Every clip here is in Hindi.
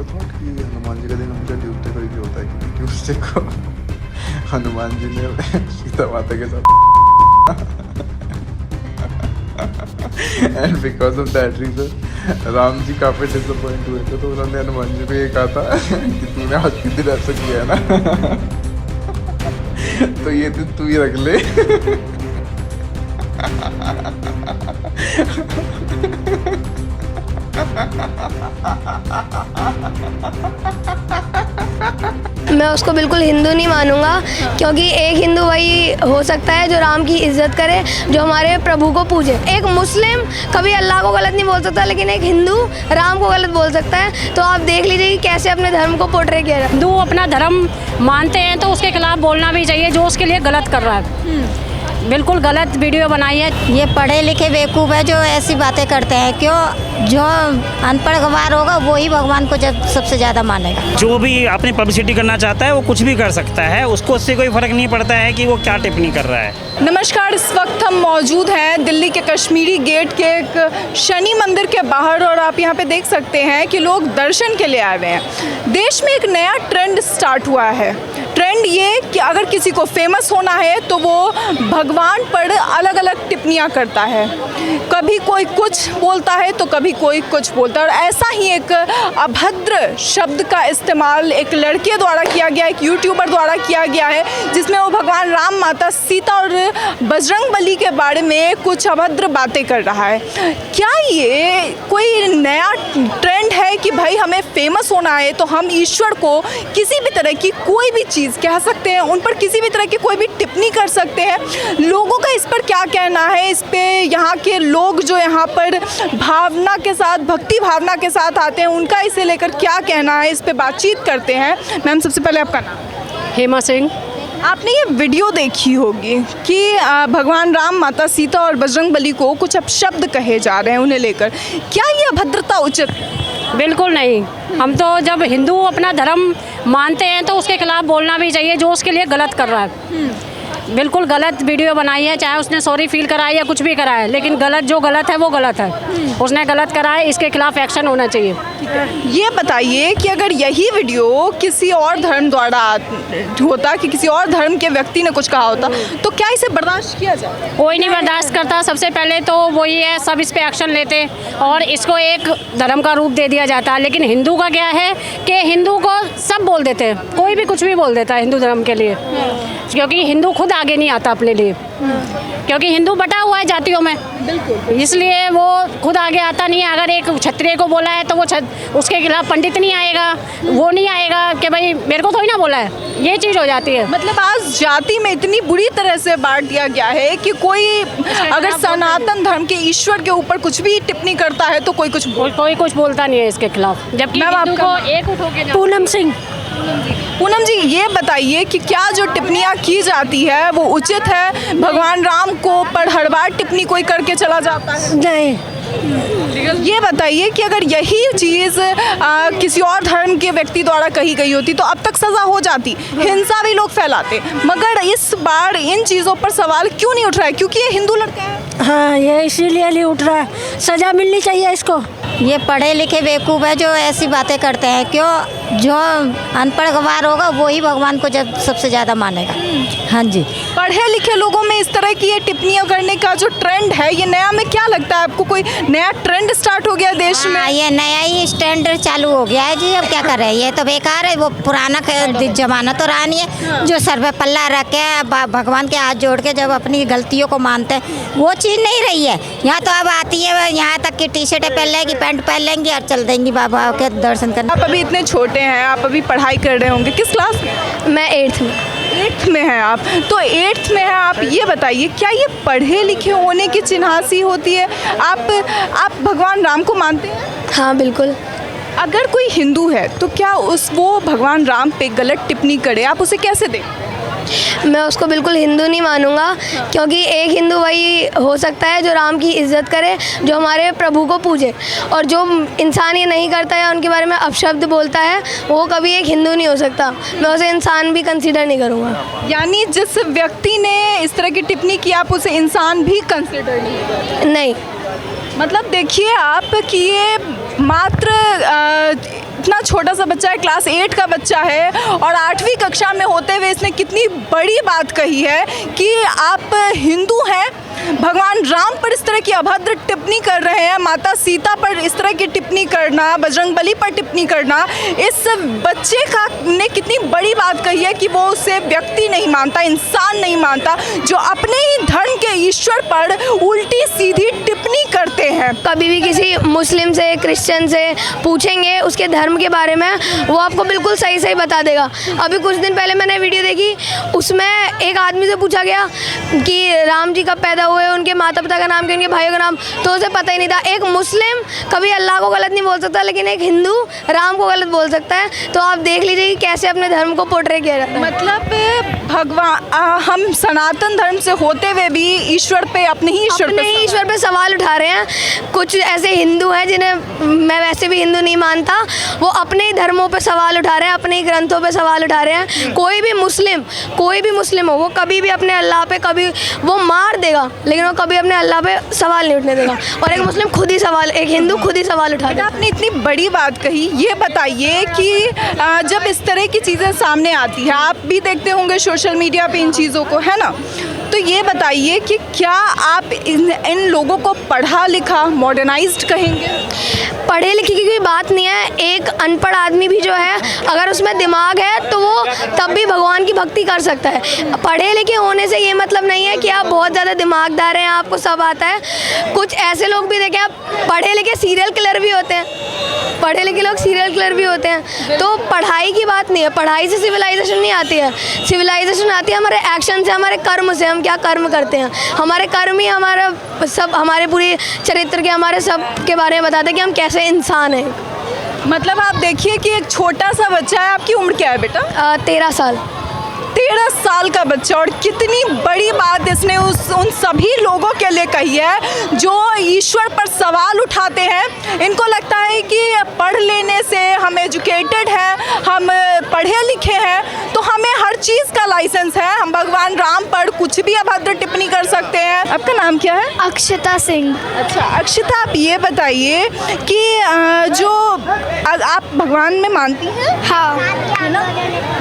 थॉट कि हनुमान जी का दिन हमेशा ट्यूसडे को ही होता है, क्योंकि ट्यूसडे को हनुमान जी ने सीता माता के साथ and because of that reason Ram ji काफी डिसअपॉइंट हुए थे, तो उन्होंने हनुमान जी को ये कहा था कि तूने आज के दिन ऐसा किया है ना तो ये दिन तू ही रख ले। मैं उसको बिल्कुल हिंदू नहीं मानूंगा, क्योंकि एक हिंदू वही हो सकता है जो राम की इज्जत करे, जो हमारे प्रभु को पूजे। एक मुस्लिम कभी अल्लाह को गलत नहीं बोल सकता, लेकिन एक हिंदू राम को गलत बोल सकता है। तो आप देख लीजिए कि कैसे अपने धर्म को पोर्ट्रे किया जाए। हिंदू अपना धर्म मानते हैं तो उसके खिलाफ बोलना भी चाहिए, जो उसके लिए गलत कर रहा है। बिल्कुल गलत वीडियो बनाई है। ये पढ़े लिखे बेवकूफ़ है जो ऐसी बातें करते हैं। क्यों? जो अनपढ़ गवार होगा वही भगवान को जब सबसे ज़्यादा मानेगा। जो भी अपनी पब्लिसिटी करना चाहता है वो कुछ भी कर सकता है, उसको उससे कोई फ़र्क नहीं पड़ता है कि वो क्या टिप्पणी कर रहा है। नमस्कार, इस वक्त हम मौजूद हैं दिल्ली के कश्मीरी गेट के एक शनि मंदिर के बाहर, और आप यहाँ पे देख सकते हैं कि लोग दर्शन के लिए आए हुए हैं। देश में एक नया ट्रेंड स्टार्ट हुआ है। ट्रेंड ये कि अगर किसी को फेमस होना है तो वो भगवान पर अलग अलग टिप्पणियाँ करता है। कभी कोई कुछ बोलता है तो कभी कोई कुछ बोलता है, और ऐसा ही एक अभद्र शब्द का इस्तेमाल एक लड़के द्वारा किया गया, एक यूट्यूबर द्वारा किया गया है, जिसमें वो भगवान राम, माता सीता और बजरंगबली के बारे में कुछ अभद्र बातें कर रहा है। क्या ये कोई नया ट्रेंड है कि भाई हमें फेमस होना है तो हम ईश्वर को किसी भी तरह की कोई भी चीज़ कह सकते हैं, उन पर किसी भी तरह की कोई भी टिप्पणी कर सकते हैं? लोगों का इस पर क्या कहना है? इस पे यहाँ के लोग जो यहाँ पर भावना के साथ, भक्ति भावना के साथ आते हैं, उनका इसे लेकर क्या कहना है, इस पे बातचीत करते हैं। मैम, सबसे पहले आपका नाम? हेमा सिंह। आपने ये वीडियो देखी होगी कि भगवान राम, माता सीता और बजरंगबली को कुछ अपशब्द कहे जा रहे हैं उन्हें लेकर। क्या ये अभद्रता उचित है? बिल्कुल नहीं। हम तो जब हिंदू अपना धर्म मानते हैं तो उसके खिलाफ बोलना भी चाहिए, जो उसके लिए गलत कर रहा है। बिल्कुल गलत वीडियो बनाई है, चाहे उसने सॉरी फील करा है या कुछ भी करा है, लेकिन गलत जो गलत है वो गलत है। उसने गलत करा है, इसके खिलाफ एक्शन होना चाहिए। ये बताइए कि अगर यही वीडियो किसी और धर्म द्वारा होता, कि किसी और धर्म के व्यक्ति ने कुछ कहा होता, तो क्या इसे बर्दाश्त किया जाए? कोई नहीं बर्दाश्त करता। सबसे पहले तो वही है, सब इस पे एक्शन लेते और इसको एक धर्म का रूप दे दिया जाता। लेकिन हिंदू का क्या है कि हिंदू को सब बोल देते हैं, कोई भी कुछ भी बोल देता है हिंदू धर्म के लिए, क्योंकि हिंदू खुद आगे नहीं आता अपने लिए, क्योंकि हिंदू बटा हुआ है जातियों में, इसलिए वो खुद आगे आता नहीं है। अगर एक क्षत्रिय को बोला है तो वो उसके खिलाफ पंडित नहीं आएगा, वो नहीं आएगा कि भाई मेरे को थोड़ी ना बोला है, ये चीज़ हो जाती है। मतलब आज जाति में इतनी बुरी तरह से बांट दिया गया है कि कोई अगर सनातन धर्म के ईश्वर के ऊपर कुछ भी टिप्पणी करता है तो कोई कुछ बोलता नहीं है इसके खिलाफ, जबकि हिंदू को एक उठोगे। पूनम सिंह। पूनम जी, ये बताइए कि क्या जो टिप्पणियाँ की जाती है वो उचित है? भगवान राम को पर हर बार टिप्पणी कोई करके चला जाता है? नहीं। ये बताइए कि अगर यही चीज़ किसी और धर्म के व्यक्ति द्वारा कही गई होती तो अब तक सज़ा हो जाती, हिंसा भी लोग फैलाते, मगर इस बार इन चीज़ों पर सवाल क्यों नहीं उठ रहा है? क्योंकि ये हिंदू लड़का है। हाँ, ये इसीलिए नहीं उठ रहा है। सज़ा मिलनी चाहिए इसको। ये पढ़े लिखे बेवकूफ़ है जो ऐसी बातें करते हैं। क्यों? जो अनपढ़ गवार होगा वही भगवान को जब सबसे ज़्यादा मानेगा। हाँ जी। पढ़े लिखे लोगों में इस तरह की ये टिप्पणियाँ करने का जो ट्रेंड है, ये नया में क्या लगता है आपको? कोई नया ट्रेंड स्टार्ट हो गया देश में? ये नया ही स्टैंडर्ड चालू हो गया है जी। अब क्या कर रहे हैं? ये तो बेकार है। वो पुराना जमाना तो रहा नहीं है। जो सर पे पल्ला रख के भगवान के हाथ जोड़ के जब अपनी गलतियों को मानते हैं, वो चीज़ नहीं रही है। यहाँ तो अब आती है, यहाँ तक कि टी शर्टें पहन लेंगी, पैंट पहन लेंगी और चल देंगी बाबा के दर्शन करने। आप अभी इतने छोटे हैं, आप अभी पढ़ाई कर रहे होंगे, किस क्लास में? मैं 8th में। 8th में हैं आप, तो 8th में हैं आप। ये बताइए, क्या ये पढ़े लिखे होने की चिन्हासी होती है? आप भगवान राम को मानते हैं? हाँ, बिल्कुल। अगर कोई हिंदू है तो क्या वो भगवान राम पे गलत टिप्पणी करे, आप उसे कैसे देखते हैं? मैं उसको बिल्कुल हिंदू नहीं मानूंगा, क्योंकि एक हिंदू वही हो सकता है जो राम की इज्जत करे, जो हमारे प्रभु को पूजे। और जो इंसान ये नहीं करता है, उनके बारे में अपशब्द बोलता है, वो कभी एक हिंदू नहीं हो सकता। मैं उसे इंसान भी कंसीडर नहीं करूँगा। यानी जिस व्यक्ति ने इस तरह की टिप्पणी की, आप उसे इंसान भी कंसीडर नहीं करते? नहीं। मतलब देखिए आप कि ये मात्र इतना छोटा सा बच्चा है, क्लास 8 का बच्चा है और 8वीं कक्षा में होते हुए इसने कितनी बड़ी बात कही है कि आप हिंदू हैं, भगवान राम पर इस तरह की अभद्र टिप्पणी कर रहे हैं, माता सीता पर इस तरह की टिप्पणी करना, बजरंगबली पर टिप्पणी करना। इस बच्चे का ने कितनी बड़ी बात कही है कि वो उसे व्यक्ति नहीं मानता, इंसान नहीं मानता, जो अपने ही धर्म के ईश्वर पर उल्टी सीधी टिप्पणी करते हैं। कभी भी किसी मुस्लिम से, क्रिश्चियन से पूछेंगे उसके धर्म के बारे में, वो आपको बिल्कुल सही सही बता देगा। अभी कुछ दिन पहले मैंने वीडियो देखी, उसमें एक आदमी से पूछा गया कि राम जी कब पैदा हुए, उनके माता पिता का नाम क्या, उनके भाइयों का नाम, तो उसे पता ही नहीं था। एक मुस्लिम कभी अल्लाह को गलत नहीं बोल सकता, लेकिन एक हिंदू राम को गलत बोल सकता है। तो आप देख लीजिए कि कैसे अपने धर्म को पोर्ट्रे किया जाता है। मतलब भगवान, हम सनातन धर्म से होते हुए भी ईश्वर पे, अपने ही ईश्वर पे सवाल उठा रहे हैं। कुछ ऐसे हिंदू हैं जिन्हें मैं वैसे भी हिंदू नहीं मानता, वो अपने ही धर्मों पे सवाल उठा रहे हैं, अपने ही ग्रंथों पे सवाल उठा रहे हैं। कोई भी मुस्लिम हो, वो कभी भी अपने अल्लाह पे, कभी वो मार देगा लेकिन वो कभी अपने अल्लाह पे सवाल नहीं उठने देगा। और एक मुस्लिम खुद ही सवाल, एक हिंदू खुद ही सवाल उठा देगा। आपने इतनी बड़ी बात कही, ये बताइए कि जब इस तरह की चीज़ें सामने आती है, आप भी देखते होंगे सोशल मीडिया पे इन चीज़ों को, है ना, तो ये बताइए कि क्या आप इन लोगों को पढ़ा लिखा, मॉडर्नाइज्ड कहेंगे? पढ़े लिखे की कोई बात नहीं है। एक अनपढ़ आदमी भी जो है, अगर उसमें दिमाग है तो वो तब भी भगवान की भक्ति कर सकता है। पढ़े लिखे होने से ये मतलब नहीं है कि आप बहुत ज़्यादा दिमागदार हैं, आपको सब आता है। कुछ ऐसे लोग भी देखें, आप पढ़े लिखे सीरियल किलर भी होते हैं, पढ़े लिखे लोग सीरियल किलर भी होते हैं। तो पढ़ाई की बात नहीं है, पढ़ाई से सिविलाइजेशन नहीं आती है। सिविलाइजेशन आती है हमारे एक्शन से, हमारे कर्म से, हम क्या कर्म करते हैं। हमारे कर्म ही हमारा सब, हमारे पूरे चरित्र के, हमारे सब के बारे में बताते हैं कि हम कैसे इंसान हैं। मतलब आप देखिए कि एक छोटा सा बच्चा है, आपकी उम्र क्या है बेटा? 13 साल। 13 साल का बच्चा, और कितनी बड़ी बात इसने उन सभी लोगों के लिए कही है जो ईश्वर पर सवाल उठाते हैं। इनको लगता है कि पढ़ लेने से, हम एजुकेटेड हैं, हम पढ़े लिखे हैं, तो हमें हर चीज़ का लाइसेंस है, हम भगवान राम पर कुछ भी अभद्र टिप्पणी कर सकते हैं। आपका नाम क्या है? अक्षता सिंह। अच्छा अक्षता, आप ये बताइए कि जो आप भगवान में मानती हैं? हाँ, है ना,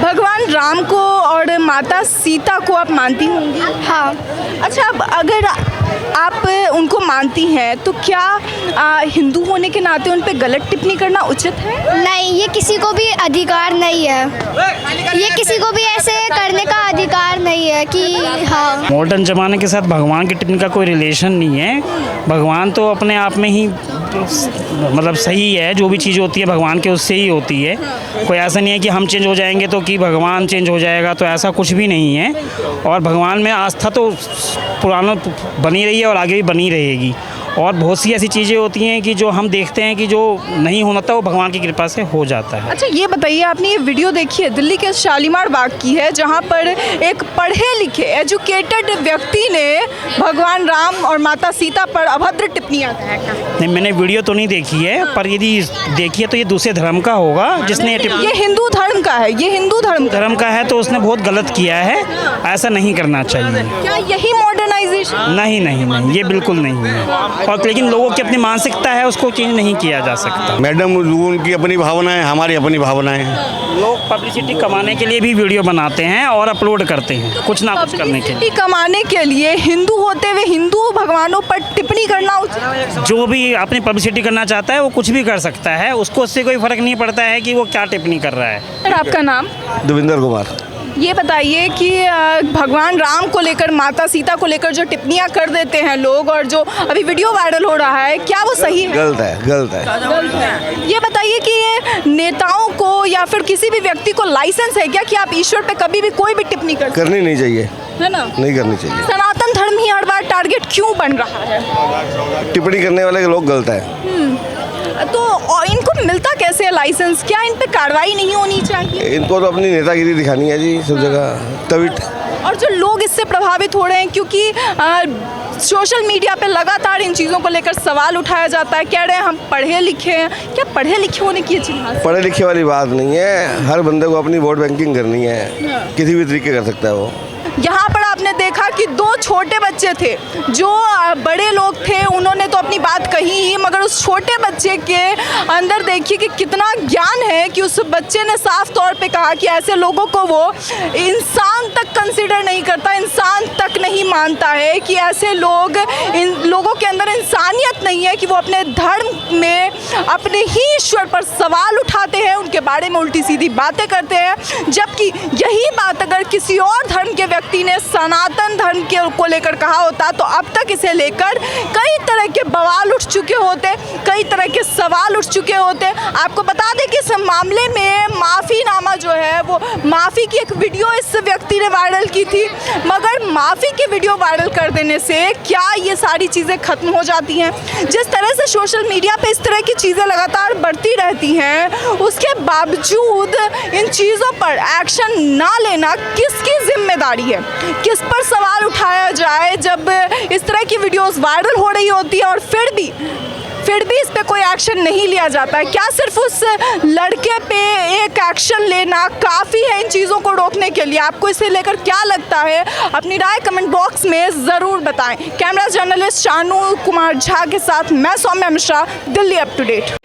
भगवान राम को और माता सीता को आप मानती होंगी? हाँ। अच्छा, अब अगर आप उनको मानती हैं तो क्या हिंदू होने के नाते उन पे गलत टिप्पणी करना उचित है? नहीं, ये किसी को भी अधिकार नहीं है, ये किसी को भी ऐसे करने का अधिकार नहीं है कि हाँ। मॉडर्न ज़माने के साथ भगवान की टिप्पणी का कोई रिलेशन नहीं है। भगवान तो अपने आप में ही मतलब सही है, जो भी चीज़ होती है भगवान के उससे ही होती है। कोई ऐसा नहीं है कि हम चेंज हो जाएंगे तो कि भगवान चेंज हो जाएगा, तो ऐसा कुछ भी नहीं है। और भगवान में आस्था तो पुराना बनी रही है और आगे भी बनी रहेगी। और बहुत सी ऐसी चीज़ें होती हैं कि जो हम देखते हैं कि जो नहीं होना था वो भगवान की कृपा से हो जाता है। अच्छा ये बताइए, आपने ये वीडियो देखी है, दिल्ली के शालीमार बाग की है, जहाँ पर एक पढ़े लिखे एजुकेटेड व्यक्ति ने भगवान राम और माता सीता पर अभद्र टिप्पणियाँ की। नहीं, मैंने वीडियो तो नहीं देखी है, पर यदि देखी है तो ये दूसरे धर्म का होगा जिसने ये हिंदू धर्म का है, ये हिंदू धर्म का है, तो उसने बहुत गलत किया है, ऐसा नहीं करना चाहिए। क्या यही मॉडर्नाइजेशन? नहीं नहीं नहीं, ये बिल्कुल नहीं है। और लेकिन लोगों की अपनी मानसिकता है, उसको चेंज नहीं किया जा सकता। मैडम, उनकी अपनी भावनाएं, हमारी अपनी भावनाएं हैं। लोग पब्लिसिटी कमाने के लिए भी वीडियो बनाते हैं और अपलोड करते हैं, कुछ ना कुछ करने के लिए। कमाने के लिए हिंदू होते हुए हिंदू भगवानों पर टिप्पणी करना उचित? जो भी अपनी पब्लिसिटी करना चाहता है वो कुछ भी कर सकता है, उसको उससे कोई फर्क नहीं पड़ता है कि वो क्या टिप्पणी कर रहा है। आपका नाम? देवेंद्र कुमार। ये बताइए कि भगवान राम को लेकर, माता सीता को लेकर जो टिप्पणियां कर देते हैं लोग, और जो अभी वीडियो वायरल हो रहा है, क्या वो सही है? गलत है, गलत है। ये बताइए कि ये नेताओं को या फिर किसी भी व्यक्ति को लाइसेंस है क्या कि आप ईश्वर पे कभी भी कोई भी टिप्पणी करनी नहीं चाहिए, है ना? नहीं करनी चाहिए। सनातन धर्म ही हर बार टारगेट क्यों बन रहा है? टिप्पणी करने वाले लोग गलत है। तो और इनको मिलता कैसे है लाइसेंस? क्या इन पे कार्रवाई नहीं होनी चाहिए? इनको तो अपनी नेतागिरी दिखानी है जी सब जगह, तभी। और जो लोग इससे प्रभावित हो रहे हैं, क्योंकि सोशल मीडिया पे लगातार इन चीज़ों को लेकर सवाल उठाया जाता है, कह रहे हैं हम पढ़े लिखे हैं। क्या पढ़े लिखे होने की चिन्ह? पढ़े लिखे वाली बात नहीं है, हर बंदे को अपनी वोट बैंकिंग करनी है, किसी भी तरीके कर सकता है वो। यहाँ पर आपने देखा कि 2 छोटे बच्चे थे, जो बड़े लोग थे उन्होंने तो अपनी बात कही ही, मगर उस छोटे बच्चे के अंदर देखिए कि कितना ज्ञान है कि उस बच्चे ने साफ तौर पे कहा कि ऐसे लोगों को वो इंसान तक कंसीडर नहीं करता, इंसान तक नहीं मानता है, कि ऐसे लोग, इन लोगों के अंदर इंसानियत नहीं है कि वो अपने धर्म में अपने ही ईश्वर पर सवाल उठाते हैं, उनके बारे में उल्टी सीधी बातें करते हैं। जबकि यही बात अगर किसी और धर्म के व्यक्ति ने सनातन धर्म के को लेकर कहा होता तो अब तक इसे लेकर कई तरह के बवाल उठ चुके होते, कई तरह के सवाल उठ चुके होते। आपको बता दें कि इस मामले में माफ़ीनामा जो है वो माफ़ी की एक वीडियो इस व्यक्ति ने वायरल की थी, मगर माफ़ी की वीडियो वायरल कर देने से क्या ये सारी चीज़ें ख़त्म हो जाती हैं? जिस तरह से सोशल मीडिया पे इस तरह की चीज़ें लगातार बढ़ती रहती हैं, उसके बावजूद इन चीज़ों पर एक्शन ना लेना किसकी जिम्मेदारी है? किस पर सवाल उठाया जाए जब इस तरह की वीडियोस वायरल हो रही होती है और फिर भी इस पे कोई एक्शन नहीं लिया जाता है? क्या सिर्फ उस लड़के पे एक एक्शन लेना काफ़ी है इन चीज़ों को रोकने के लिए? आपको इसे लेकर क्या लगता है? अपनी राय कमेंट बॉक्स में ज़रूर बताएं। कैमरा जर्नलिस्ट शानू कुमार झा के साथ मैं Saumya Mishra, Delhi up to date.